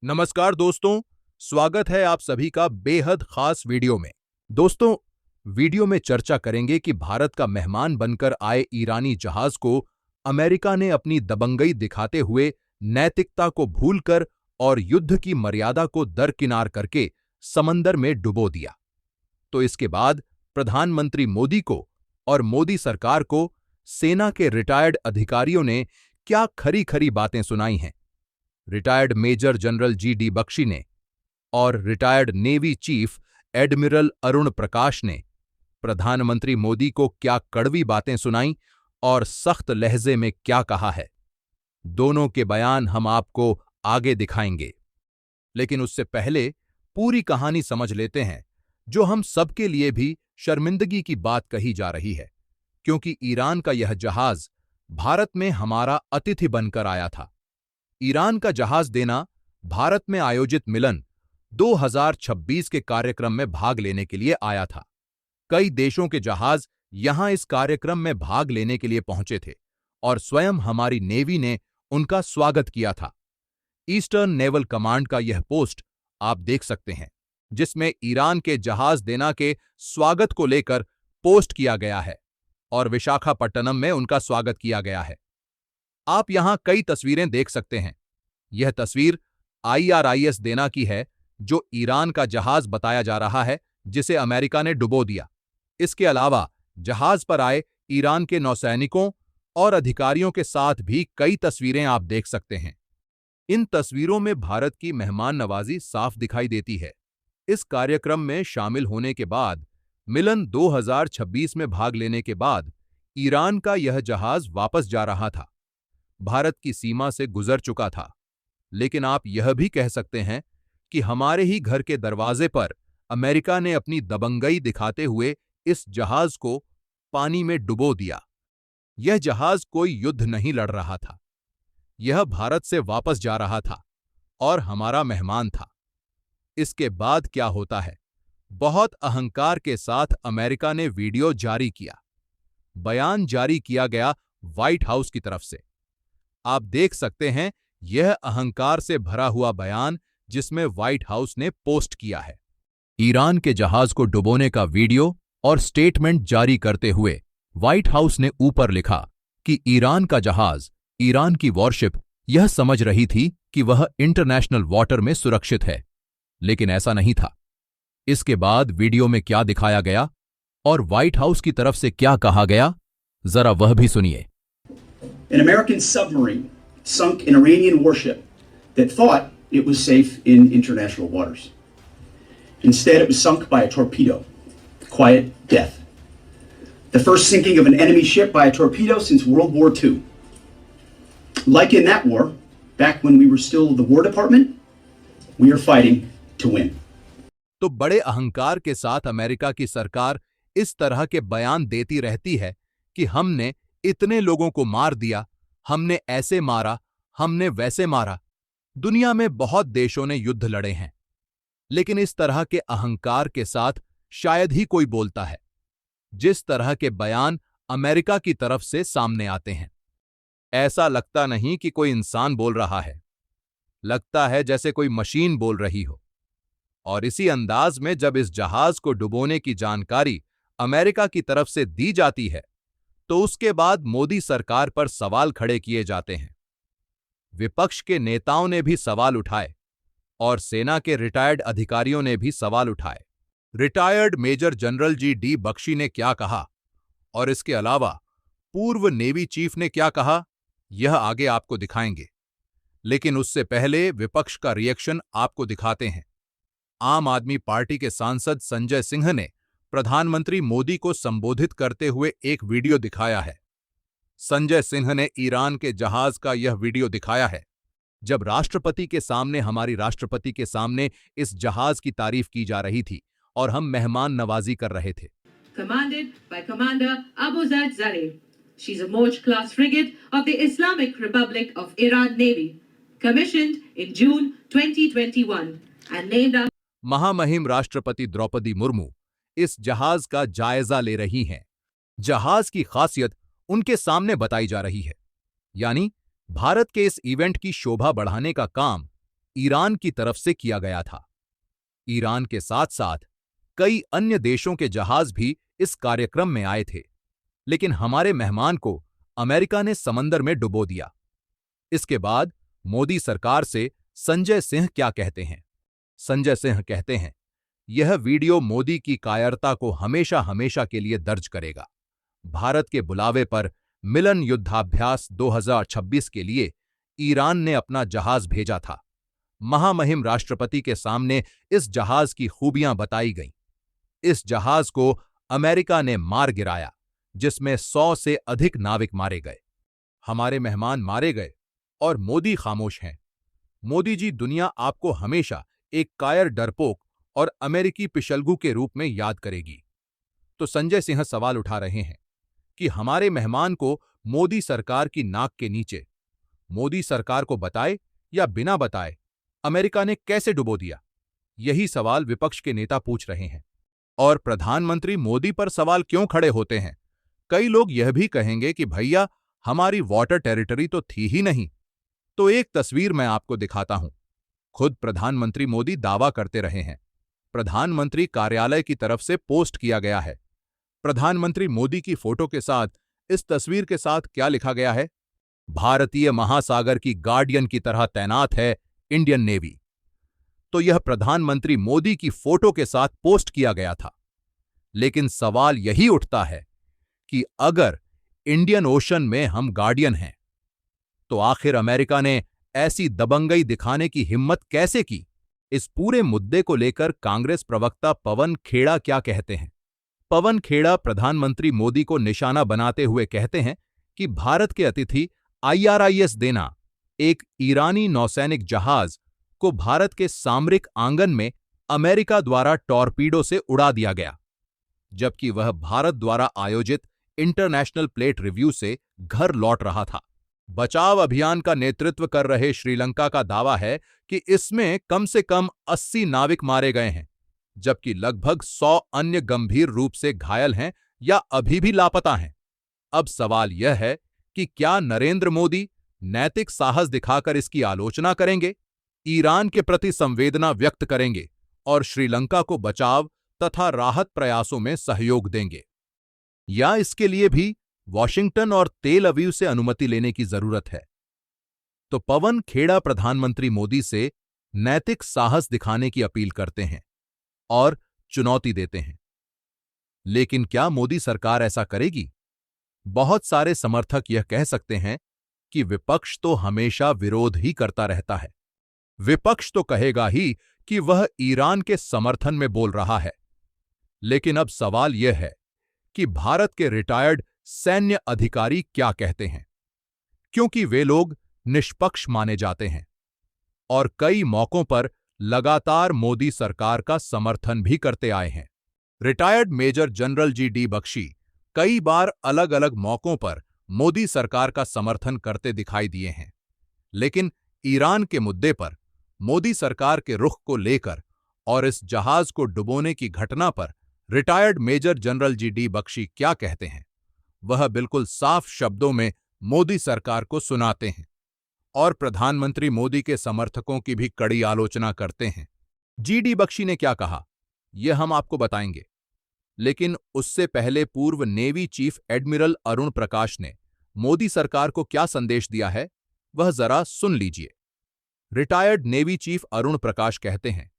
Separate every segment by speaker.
Speaker 1: नमस्कार दोस्तों, स्वागत है आप सभी का बेहद खास वीडियो में। दोस्तों, वीडियो में चर्चा करेंगे कि भारत का मेहमान बनकर आए ईरानी जहाज को अमेरिका ने अपनी दबंगई दिखाते हुए नैतिकता को भूलकर और युद्ध की मर्यादा को दरकिनार करके समंदर में डुबो दिया। तो इसके बाद प्रधानमंत्री मोदी को और मोदी सरकार को सेना के रिटायर्ड अधिकारियों ने क्या खरी खरी बातें सुनाई हैं। Retired major general GD. Bakshi ने और retired navy chief admiral Arun Prakash ने प्रधानमंत्री मोदी को क्या कड़वी बातें सुनाईं और सख्त लहजे में क्या कहा है, दोनों के बयान हम आपको आगे दिखाएंगे। लेकिन उससे पहले पूरी कहानी समझ लेते हैं, जो हम सबके लिए भी शर्मिंदगी की बात कही जा रही है, क्योंकि ईरान का यह जहाज भारत में हमारा अतिथि बनकर आया था। ईरान का जहाज देना भारत में आयोजित मिलन 2026 के कार्यक्रम में भाग लेने के लिए आया था। कई देशों के जहाज यहां इस कार्यक्रम में भाग लेने के लिए पहुंचे थे और स्वयं हमारी नेवी ने उनका स्वागत किया था। ईस्टर्न नेवल कमांड का यह पोस्ट आप देख सकते हैं, जिसमें ईरान के जहाज देना के स्वागत को लेकर पोस्ट किया गया है और विशाखापट्टनम में उनका स्वागत किया गया है। आप यहां कई तस्वीरें देख सकते हैं। यह तस्वीर IRIS देना की है, जो ईरान का जहाज बताया जा रहा है, जिसे अमेरिका ने डुबो दिया। इसके अलावा जहाज पर आए ईरान के नौसैनिकों और अधिकारियों के साथ भी कई तस्वीरें आप देख सकते हैं। इन तस्वीरों में भारत की मेहमान नवाजी साफ दिखाई देती है। इस कार्यक्रम में शामिल होने के बाद, मिलन 2026 में भाग लेने के बाद, ईरान का यह जहाज वापस जा रहा था, भारत की सीमा से गुजर चुका था। लेकिन आप यह भी कह सकते हैं कि हमारे ही घर के दरवाजे पर अमेरिका ने अपनी दबंगई दिखाते हुए इस जहाज को पानी में डुबो दिया। यह जहाज कोई युद्ध नहीं लड़ रहा था, यह भारत से वापस जा रहा था और हमारा मेहमान था। इसके बाद क्या होता है? बहुत अहंकार के साथ अमेरिका ने वीडियो जारी किया, बयान जारी किया गया व्हाइट हाउस की तरफ से। आप देख सकते हैं यह अहंकार से भरा हुआ बयान, जिसमें व्हाइट हाउस ने पोस्ट किया है। ईरान के जहाज को डुबोने का वीडियो और स्टेटमेंट जारी करते हुए व्हाइट हाउस ने ऊपर लिखा कि ईरान का जहाज, ईरान की वॉरशिप यह समझ रही थी कि वह इंटरनेशनल वाटर में सुरक्षित है, लेकिन ऐसा नहीं था। इसके बाद वीडियो में क्या दिखाया गया और व्हाइट हाउस की तरफ से क्या कहा गया, जरा वह भी सुनिए।
Speaker 2: An American submarine sunk an Iranian warship that thought it was safe in international waters. Instead, it was sunk by a torpedo. Quiet death. The first sinking of an enemy ship by a torpedo since World War II. Like in that war, back when we were still the War Department, we are fighting to win.
Speaker 1: तो बड़े अहंकार के साथ America की सरकार इस तरह के बयान देती रहती है कि हमने इतने लोगों को मार दिया, हमने ऐसे मारा, हमने वैसे मारा। दुनिया में बहुत देशों ने युद्ध लड़े हैं, लेकिन इस तरह के अहंकार के साथ शायद ही कोई बोलता है, जिस तरह के बयान अमेरिका की तरफ से सामने आते हैं। ऐसा लगता नहीं कि कोई इंसान बोल रहा है, लगता है जैसे कोई मशीन बोल रही हो। और इसी अंदाज में जब इस जहाज को डुबोने की जानकारी अमेरिका की तरफ से दी जाती है, तो उसके बाद मोदी सरकार पर सवाल खड़े किए जाते हैं। विपक्ष के नेताओं ने भी सवाल उठाए और सेना के रिटायर्ड अधिकारियों ने भी सवाल उठाए। Retired major general GD. Bakshi ने क्या कहा और इसके अलावा पूर्व नेवी चीफ ने क्या कहा, यह आगे आपको दिखाएंगे। लेकिन उससे पहले विपक्ष का रिएक्शन आपको दिखाते हैं। आम आदमी पार्टी के सांसद संजय सिंह ने प्रधानमंत्री मोदी को संबोधित करते हुए एक वीडियो दिखाया है। संजय सिंह ने ईरान के जहाज का यह वीडियो दिखाया है, जब राष्ट्रपति के सामने, हमारी राष्ट्रपति के सामने इस जहाज की तारीफ की जा रही थी और हम मेहमान नवाजी कर रहे थे।
Speaker 3: Commanded by Commander Abuzad Zareh. She's a Moj-class frigate of the Islamic Republic of Iran Navy, commissioned in June 2021 and named after
Speaker 1: महामहिम राष्ट्रपति द्रौपदी मुर्मू इस जहाज का जायजा ले रही हैं। जहाज की खासियत उनके सामने बताई जा रही है, यानी भारत के इस इवेंट की शोभा बढ़ाने का काम ईरान की तरफ से किया गया था। ईरान के साथ साथ कई अन्य देशों के जहाज भी इस कार्यक्रम में आए थे, लेकिन हमारे मेहमान को अमेरिका ने समंदर में डुबो दिया। इसके बाद मोदी सरकार से संजय सिंह क्या कहते हैं? संजय सिंह कहते हैं, यह वीडियो मोदी की कायरता को हमेशा हमेशा के लिए दर्ज करेगा। भारत के बुलावे पर मिलन युद्धाभ्यास 2026 के लिए ईरान ने अपना जहाज भेजा था। महामहिम राष्ट्रपति के सामने इस जहाज की खूबियां बताई गईं। इस जहाज को अमेरिका ने मार गिराया, जिसमें 100 से अधिक नाविक मारे गए। हमारे मेहमान मारे गए और मोदी खामोश हैं। मोदी जी, दुनिया आपको हमेशा एक कायर डरपोक और अमेरिकी पिशलगू के रूप में याद करेगी। तो संजय सिंह सवाल उठा रहे हैं कि हमारे मेहमान को मोदी सरकार की नाक के नीचे, मोदी सरकार को बताए या बिना बताए, अमेरिका ने कैसे डुबो दिया? यही सवाल विपक्ष के नेता पूछ रहे हैं। और प्रधानमंत्री मोदी पर सवाल क्यों खड़े होते हैं? कई लोग यह भी कहेंगे कि भैया, हमारी वाटर टेरिटरी तो थी ही नहीं। तो एक तस्वीर मैं आपको दिखाता हूं। खुद प्रधानमंत्री मोदी दावा करते रहे हैं। प्रधानमंत्री कार्यालय की तरफ से पोस्ट किया गया है। प्रधानमंत्री मोदी की फोटो के साथ इस तस्वीर के साथ क्या लिखा गया है? भारतीय महासागर की गार्डियन की तरह तैनात है इंडियन नेवी। तो यह प्रधानमंत्री मोदी की फोटो के साथ पोस्ट किया गया था। लेकिन सवाल यही उठता है कि अगर इंडियन ओशन में हम गार्डियन हैं, तो आखिर अमेरिका ने ऐसी दबंगई दिखाने की हिम्मत कैसे की? इस पूरे मुद्दे को लेकर कांग्रेस प्रवक्ता पवन खेड़ा क्या कहते हैं? पवन खेड़ा प्रधानमंत्री मोदी को निशाना बनाते हुए कहते हैं कि भारत के अतिथि IRIS देना एक ईरानी नौसैनिक जहाज को भारत के सामरिक आंगन में अमेरिका द्वारा टॉर्पीडो से उड़ा दिया गया, जबकि वह भारत द्वारा आयोजित इंटरनेशनल प्लेट रिव्यू से घर लौट रहा था। बचाव अभियान का नेतृत्व कर रहे श्रीलंका का दावा है कि इसमें कम से कम 80 नाविक मारे गए हैं, जबकि लगभग 100 अन्य गंभीर रूप से घायल हैं या अभी भी लापता हैं। अब सवाल यह है कि क्या नरेंद्र मोदी नैतिक साहस दिखाकर इसकी आलोचना करेंगे, ईरान के प्रति संवेदना व्यक्त करेंगे और श्रीलंका को बचाव तथा राहत प्रयासों में सहयोग देंगे, या इसके लिए भी वॉशिंगटन और तेल अवीव से अनुमति लेने की जरूरत है? तो पवन खेड़ा प्रधानमंत्री मोदी से नैतिक साहस दिखाने की अपील करते हैं और चुनौती देते हैं। लेकिन क्या मोदी सरकार ऐसा करेगी? बहुत सारे समर्थक यह कह सकते हैं कि विपक्ष तो हमेशा विरोध ही करता रहता है। विपक्ष तो कहेगा ही कि वह ईरान के समर्थन में बोल रहा है। लेकिन अब सवाल यह है कि भारत के रिटायर्ड सैन्य अधिकारी क्या कहते हैं, क्योंकि वे लोग निष्पक्ष माने जाते हैं और कई मौकों पर लगातार मोदी सरकार का समर्थन भी करते आए हैं। Retired major general GD Bakshi कई बार अलग अलग मौकों पर मोदी सरकार का समर्थन करते दिखाई दिए हैं, लेकिन ईरान के मुद्दे पर मोदी सरकार के रुख को लेकर और इस जहाज को डुबोने की घटना पर retired major general GD Bakshi क्या कहते हैं, वह बिल्कुल साफ शब्दों में मोदी सरकार को सुनाते हैं और प्रधानमंत्री मोदी के समर्थकों की भी कड़ी आलोचना करते हैं। GD बख्शी ने क्या कहा, यह हम आपको बताएंगे, लेकिन उससे पहले पूर्व navy chief admiral Arun Prakash ने मोदी सरकार को क्या संदेश दिया है, वह जरा सुन लीजिए। रिटायर्ड नेवी चीफ अरुण प्रकाश कहते हैं,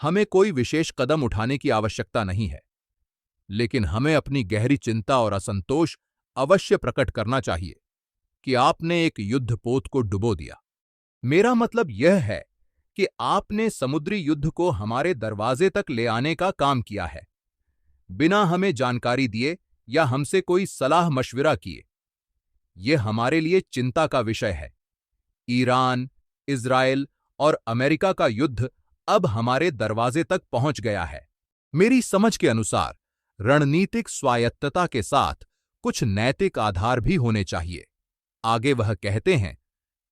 Speaker 1: हमें कोई विशेष कदम उठाने की आवश्यकता नहीं है, लेकिन हमें अपनी गहरी चिंता और असंतोष अवश्य प्रकट करना चाहिए कि आपने एक युद्धपोत को डुबो दिया। मेरा मतलब यह है कि आपने समुद्री युद्ध को हमारे दरवाजे तक ले आने का काम किया है, बिना हमें जानकारी दिए या हमसे कोई सलाह मशविरा किए। यह हमारे लिए चिंता का विषय है। ईरान, इजरायल और अमेरिका का युद्ध अब हमारे दरवाजे तक पहुंच गया है। मेरी समझ के अनुसार रणनीतिक स्वायत्तता के साथ कुछ नैतिक आधार भी होने चाहिए। आगे वह कहते हैं,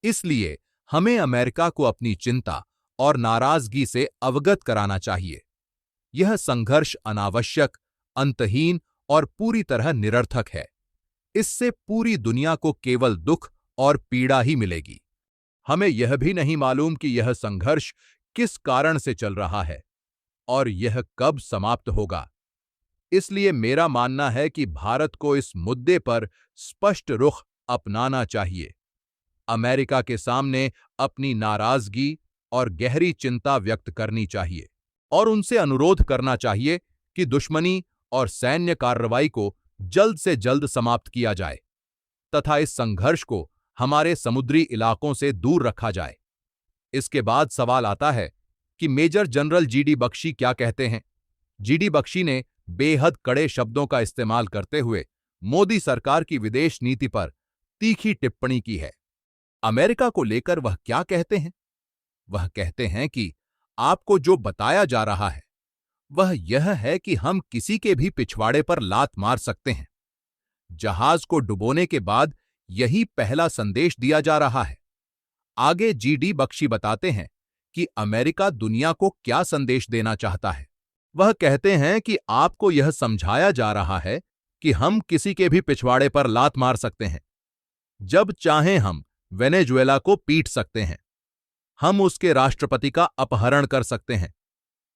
Speaker 1: इसलिए हमें अमेरिका को अपनी चिंता और नाराजगी से अवगत कराना चाहिए। यह संघर्ष अनावश्यक, अंतहीन और पूरी तरह निरर्थक है। इससे पूरी दुनिया को केवल दुख और पीड़ा ही मिलेगी। हमें यह भी नहीं मालूम कि यह संघर्ष किस कारण से चल रहा है और यह कब समाप्त होगा। इसलिए मेरा मानना है कि भारत को इस मुद्दे पर स्पष्ट रुख अपनाना चाहिए, अमेरिका के सामने अपनी नाराजगी और गहरी चिंता व्यक्त करनी चाहिए और उनसे अनुरोध करना चाहिए कि दुश्मनी और सैन्य कार्रवाई को जल्द से जल्द समाप्त किया जाए तथा इस संघर्ष को हमारे समुद्री इलाकों से दूर रखा जाए। इसके बाद सवाल आता है कि मेजर जनरल जीडी बख्शी क्या कहते हैं। जीडी बख्शी ने बेहद कड़े शब्दों का इस्तेमाल करते हुए मोदी सरकार की विदेश नीति पर तीखी टिप्पणी की है। अमेरिका को लेकर वह क्या कहते हैं? वह कहते हैं कि आपको जो बताया जा रहा है वह यह है कि हम किसी के भी पिछवाड़े पर लात मार सकते हैं। जहाज को डुबोने के बाद यही पहला संदेश दिया जा रहा है। आगे जीडी बख्शी बताते हैं कि अमेरिका दुनिया को क्या संदेश देना चाहता है। वह कहते हैं कि आपको यह समझाया जा रहा है कि हम किसी के भी पिछवाड़े पर लात मार सकते हैं। जब चाहें हम वेनेजुएला को पीट सकते हैं। हम उसके राष्ट्रपति का अपहरण कर सकते हैं,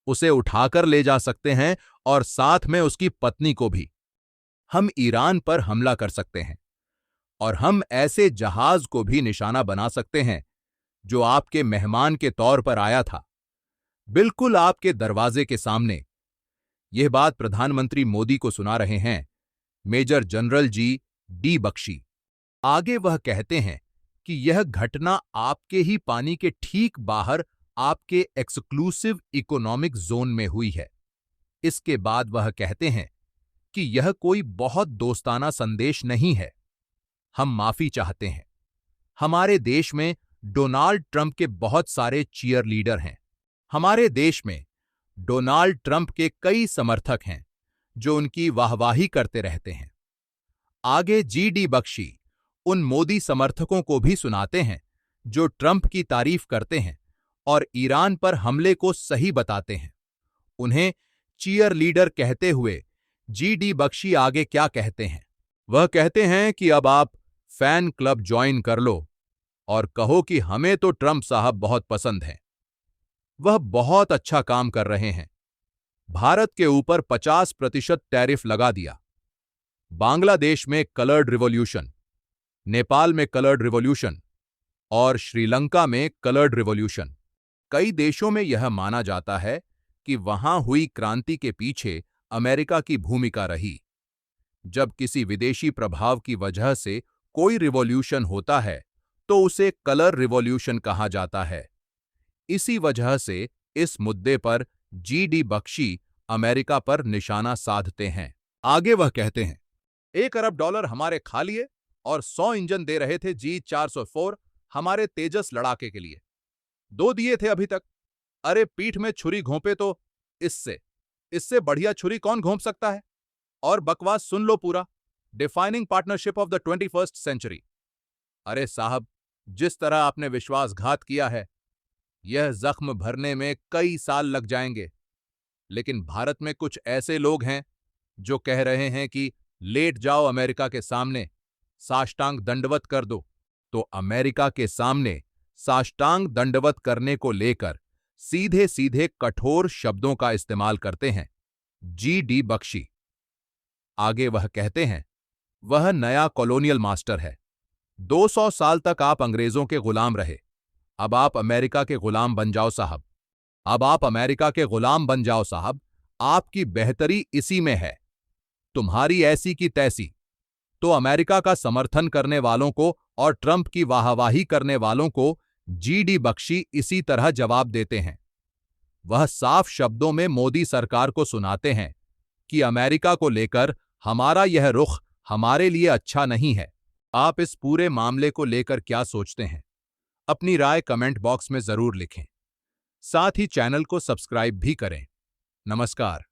Speaker 1: उसे उठाकर ले जा सकते हैं और साथ में उसकी पत्नी को भी। हम ईरान पर हमला कर सकते हैं और हम ऐसे जहाज को भी निशाना बना सकते हैं जो आपके मेहमान के तौर पर आया था, बिल्कुल आपके दरवाजे के सामने। यह बात प्रधानमंत्री मोदी को सुना रहे हैं मेजर जनरल डी बख्शी। आगे वह कहते हैं कि यह घटना आपके ही पानी के ठीक बाहर आपके एक्सक्लूसिव इकोनॉमिक जोन में हुई है। इसके बाद वह कहते हैं कि यह कोई बहुत दोस्ताना संदेश नहीं है। हम माफी चाहते हैं। हमारे देश में डोनाल्ड ट्रंप के बहुत सारे चीयर लीडर हैं। हमारे देश में डोनाल्ड ट्रंप के कई समर्थक हैं जो उनकी वाहवाही करते रहते हैं। आगे जीडी बख्शी उन मोदी समर्थकों को भी सुनाते हैं जो ट्रंप की तारीफ करते हैं और ईरान पर हमले को सही बताते हैं। उन्हें चीयर लीडर कहते हुए जीडी बख्शी आगे क्या कहते हैं? वह कहते हैं कि अब आप फैन क्लब ज्वाइन कर लो और कहो कि हमें तो ट्रंप साहब बहुत पसंद हैं। वह बहुत अच्छा काम कर रहे हैं। भारत के ऊपर 50% टैरिफ लगा दिया। बांग्लादेश में कलर्ड रिवॉल्यूशन, नेपाल में कलर्ड रिवॉल्यूशन और श्रीलंका में कलर्ड रिवॉल्यूशन। कई देशों में यह माना जाता है कि वहां हुई क्रांति के पीछे अमेरिका की भूमिका रही। जब किसी विदेशी प्रभाव की वजह से कोई रिवॉल्यूशन होता है तो उसे कलर रिवॉल्यूशन कहा जाता है। इसी वजह से इस मुद्दे पर जीडी बख्शी अमेरिका पर निशाना साधते हैं। आगे वह कहते हैं, $1 अरब हमारे खा लिए और 100 इंजन दे रहे थे G404 हमारे तेजस लड़ाके के लिए। 2 दिए थे अभी तक। अरे पीठ में छुरी घोंपे तो इससे बढ़िया छुरी कौन घोंप सकता है? और बकवास सुन लो पूरा, defining partnership of the 21st century. अरे साहब, जिस तरह आपने विश्वासघात किया है, यह जख्म भरने में कई साल लग जाएंगे। लेकिन भारत में कुछ ऐसे लोग हैं जो कह रहे हैं कि लेट जाओ अमेरिका के सामने, साष्टांग दंडवत कर दो। तो अमेरिका के सामने साष्टांग दंडवत करने को लेकर सीधे सीधे कठोर शब्दों का इस्तेमाल करते हैं जीडी बख्शी। आगे वह कहते हैं, वह नया कॉलोनियल मास्टर है। 200 साल तक आप अंग्रेजों के गुलाम रहे, अब आप अमेरिका के गुलाम बन जाओ साहब। अब आप अमेरिका के गुलाम बन जाओ साहब। आपकी बेहतरी इसी में है। तुम्हारी ऐसी की तैसी। तो अमेरिका का समर्थन करने वालों को और ट्रंप की वाहवाही करने वालों को जीडी बख्शी इसी तरह जवाब देते हैं। वह साफ शब्दों में मोदी सरकार को सुनाते हैं कि अमेरिका को लेकर हमारा यह रुख हमारे लिए अच्छा नहीं है। आप इस पूरे मामले को लेकर क्या सोचते हैं? अपनी राय कमेंट बॉक्स में जरूर लिखें। साथ ही चैनल को सब्सक्राइब भी करें। नमस्कार।